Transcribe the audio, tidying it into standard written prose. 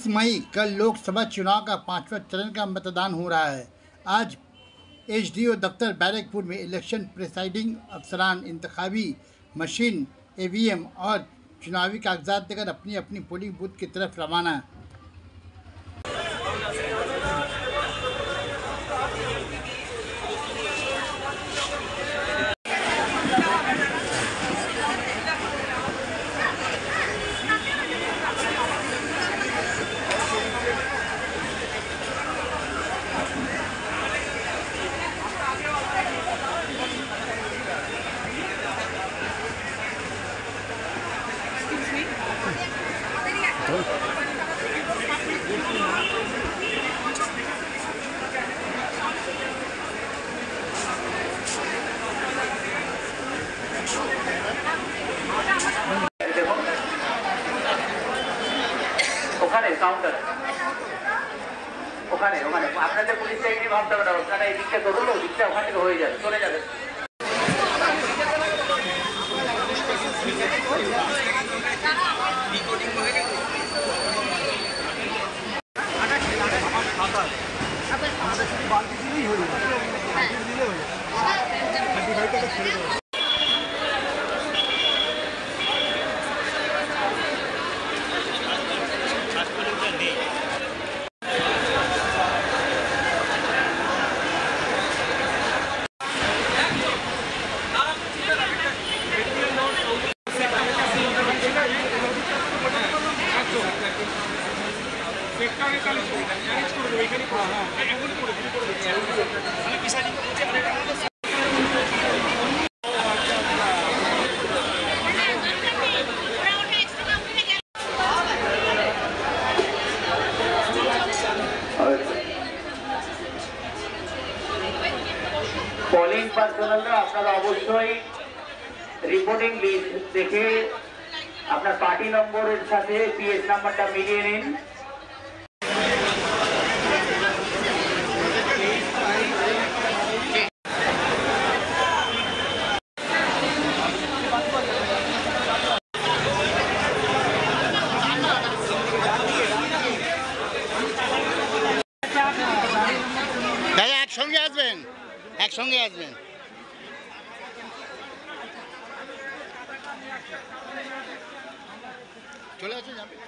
मई कल लोकसभा चुनाव का 5वां चरण का मतदान हो रहा है। आज एसडीओ दफ्तर बैरकपुर में इलेक्शन प्रिसाइडिंग अफसरान इंतखाबी मशीन, ईवीएम और चुनावी कागजात लेकर अपनी अपनी पोलिंग बूथ की तरफ रवाना। ওখানে কাউন্টার ওখানে ওখানে আপনাদের পুলিশ চাকরি ভাবতে হবে না, ওখানে এই দিকটা করলো, দিকটা ওখান থেকে হয়ে যাবে, চলে যাবে। পোলিং পার্সোনালরা আপনারা অবশ্যই রিপোর্টিং লিস্ট দেখে আপনার পার্টি নম্বরের সাথে পিএস নাম্বারটা মিলিয়ে নিন। একসঙ্গে আসবেন, একসঙ্গে আসবেন। চলে আসুন।